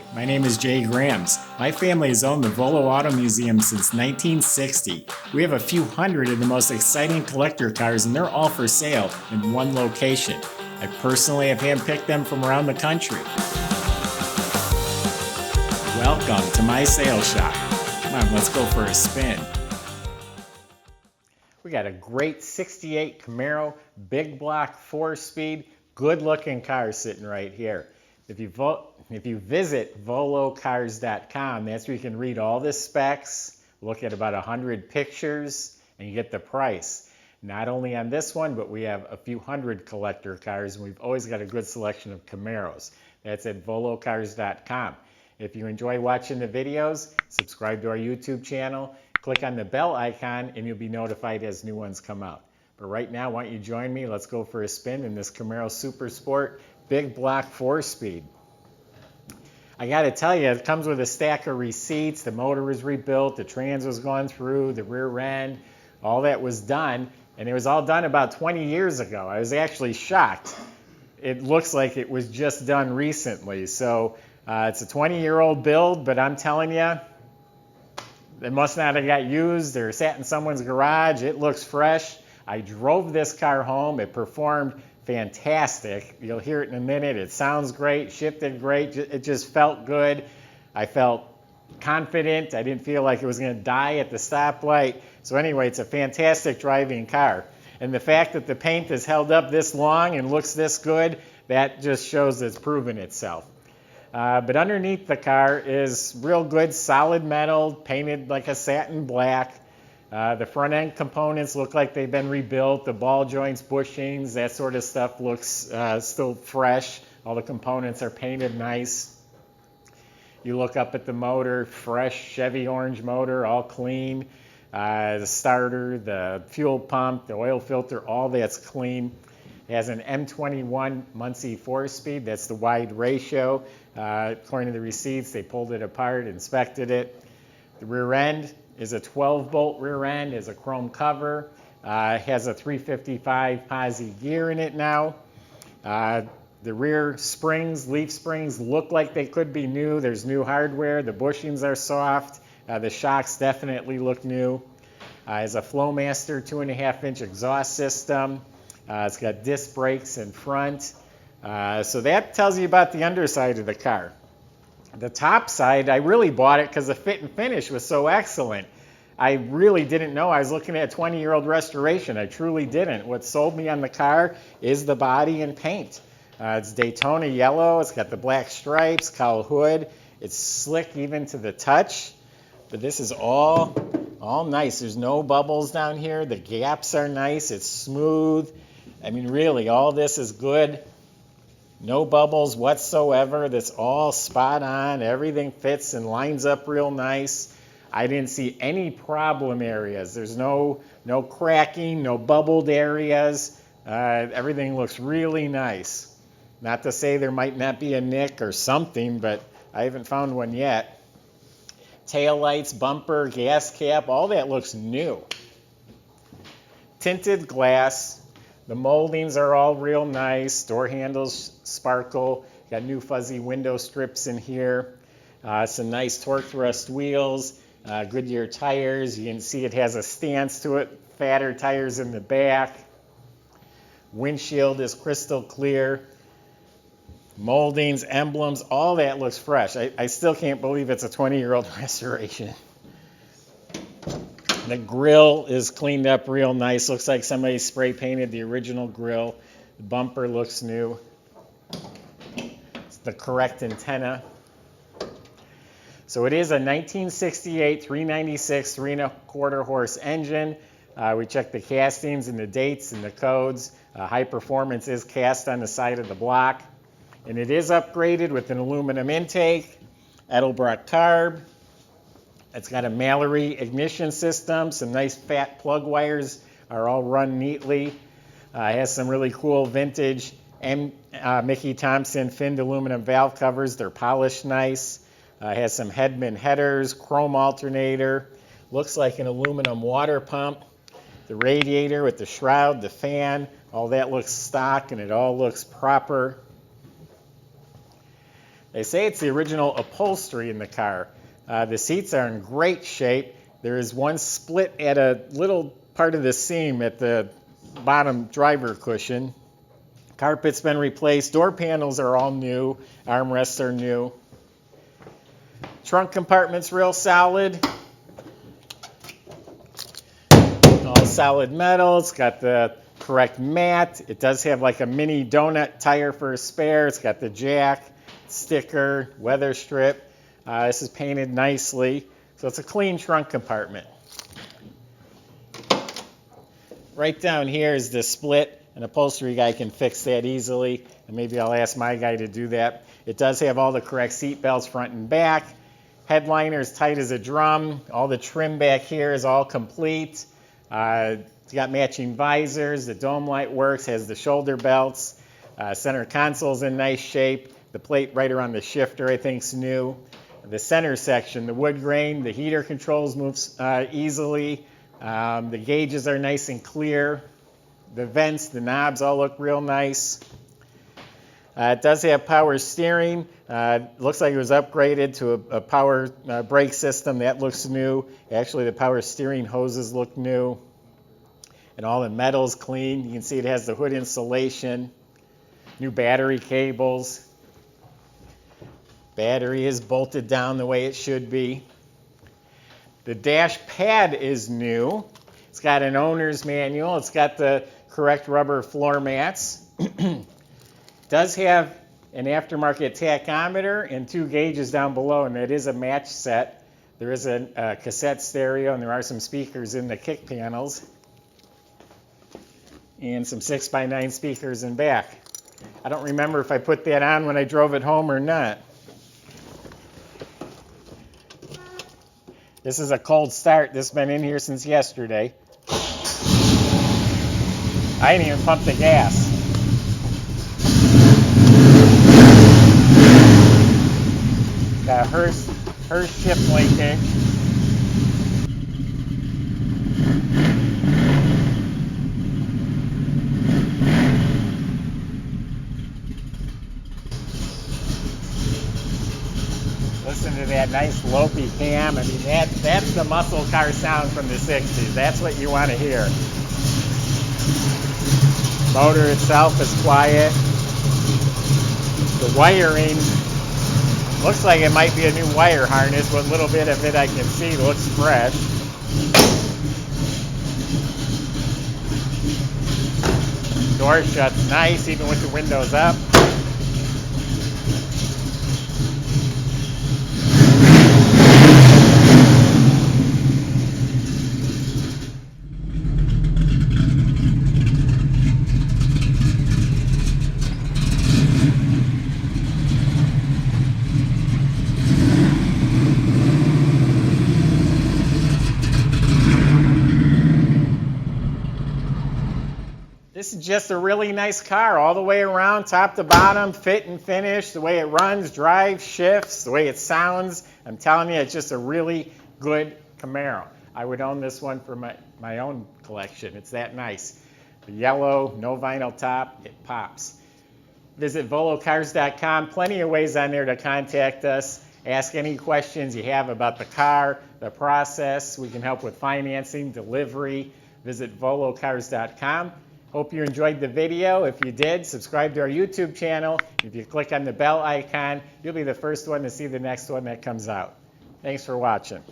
Hi, my name is Jay Grams. My family has owned the Volo Auto Museum since 1960. We have a few hundred of the most exciting collector cars, and they're all for sale in one location. I personally have handpicked them from around the country. Welcome to my sales shop. Come on, let's go for a spin. We got a great 68 Camaro, big block, 4-speed, good-looking car sitting right here. If you visit volocars.com, that's where you can read all the specs, look at about 100 pictures, and you get the price. Not only on this one, but we have a few hundred collector cars, and we've always got a good selection of Camaros. That's at volocars.com. If you enjoy watching the videos, subscribe to our YouTube channel, click on the bell icon, and you'll be notified as new ones come out. But right now, why don't you join me? Let's go for a spin in this Camaro Super Sport big block 4-speed. I got to tell you, it comes with a stack of receipts. The motor was rebuilt, the trans was gone through, the rear end, all that was done, and it was all done about 20 years ago. I was actually shocked. It looks like it was just done recently. So it's a 20-year-old build, but I'm telling you, it must not have got used or sat in someone's garage. It looks fresh. I drove this car home. It performed fantastic. You'll hear it in a minute. It sounds great, shifted great. It just felt good. I felt confident. I didn't feel like it was going to die at the stoplight. So anyway, it's a fantastic driving car. And the fact that the paint has held up this long and looks this good, that just shows it's proven itself. But underneath the car is real good solid metal, painted like a satin black. The front end components look like they've been rebuilt. The ball joints, bushings, that sort of stuff looks still fresh. All the components are painted nice. You look up at the motor, fresh Chevy orange motor, all clean. The starter, the fuel pump, the oil filter, all that's clean. It has an M21 Muncie 4-speed. That's the wide ratio. According to the receipts, they pulled it apart, inspected it. The rear end is a 12-bolt rear end, has a chrome cover, has a 355 posi gear in it now. The rear springs, leaf springs, look like they could be new. There's new hardware. The bushings are soft. The shocks definitely look new. Has a Flowmaster 2.5-inch exhaust system. It's got disc brakes in front. So that tells you about the underside of the car. The top side, I really bought it because the fit and finish was so excellent. I really didn't know I was looking at a 20-year-old restoration. I truly didn't. What sold me on the car is the body and paint. It's Daytona yellow. It's got the black stripes, cowl hood. It's slick even to the touch. But this is all nice. There's no bubbles down here. The gaps are nice. It's smooth. I mean, really, all this is good. No bubbles whatsoever. That's all spot on. Everything fits and lines up real nice. I didn't see any problem areas. There's no cracking, no bubbled areas. Everything looks really nice. Not to say there might not be a nick or something, but I haven't found one yet. Tail lights, bumper, gas cap, all that looks new. Tinted glass. The moldings are all real nice. Door handles sparkle. Got new fuzzy window strips in here. Some nice torque thrust wheels. Goodyear tires. You can see it has a stance to it. Fatter tires in the back. Windshield is crystal clear. Moldings, emblems, all that looks fresh. I still can't believe it's a 20-year-old restoration. The grill is cleaned up real nice. Looks like somebody spray painted the original grill. The bumper looks new. It's the correct antenna. So it is a 1968 396 3.25 horse engine. We checked the castings and the dates and the codes. High performance is cast on the side of the block. And it is upgraded with an aluminum intake, Edelbrock carb. It's got a Mallory ignition system. Some nice fat plug wires are all run neatly. It has some really cool vintage Mickey Thompson finned aluminum valve covers. They're polished nice. It has some Hedman headers, chrome alternator. Looks like an aluminum water pump. The radiator with the shroud, the fan, all that looks stock and it all looks proper. They say it's the original upholstery in the car. The seats are in great shape. There is one split at a little part of the seam at the bottom driver cushion. Carpet's been replaced. Door panels are all new. Armrests are new. Trunk compartment's real solid. All solid metal. It's got the correct mat. It does have like a mini donut tire for a spare. It's got the jack, sticker, weather strip. This is painted nicely. So it's a clean trunk compartment. Right down here is the split. An upholstery guy can fix that easily, and maybe I'll ask my guy to do that. It does have all the correct seat belts front and back. Headliner is tight as a drum. All the trim back here is all complete. It's got matching visors. The dome light works, has the shoulder belts. Center console's in nice shape. The plate right around the shifter I think is new. The center section, the wood grain, the heater controls moves easily. The gauges are nice and clear. The vents, the knobs all look real nice. It does have power steering. Looks like it was upgraded to a power brake system. That looks new. Actually, the power steering hoses look new. And all the metal's clean. You can see it has the hood insulation. New battery cables. Battery is bolted down the way it should be. The dash pad is new. It's got an owner's manual. It's got the correct rubber floor mats. Does have an aftermarket tachometer and 2 gauges down below, and that is a match set. There is a cassette stereo, and there are some speakers in the kick panels, and some 6x9 speakers in back. I don't remember if I put that on when I drove it home or not. This is a cold start. This has been in here since yesterday. I didn't even pump the gas. Got Hurst chip linkage. Listen to that nice lopey cam. I mean, that's the muscle car sound from the 60s. That's what you want to hear. Motor itself is quiet. The wiring looks like it might be a new wire harness. What little bit of it I can see looks fresh. Door shuts nice even with the windows up. This is just a really nice car all the way around, top to bottom, fit and finish, the way it runs, drives, shifts, the way it sounds. I'm telling you, it's just a really good Camaro. I would own this one for my own collection. It's that nice. The yellow, no vinyl top, it pops. Visit volocars.com. Plenty of ways on there to contact us. Ask any questions you have about the car, the process. We can help with financing, delivery. Visit volocars.com. Hope you enjoyed the video. If you did, subscribe to our YouTube channel. If you click on the bell icon, you'll be the first one to see the next one that comes out. Thanks for watching.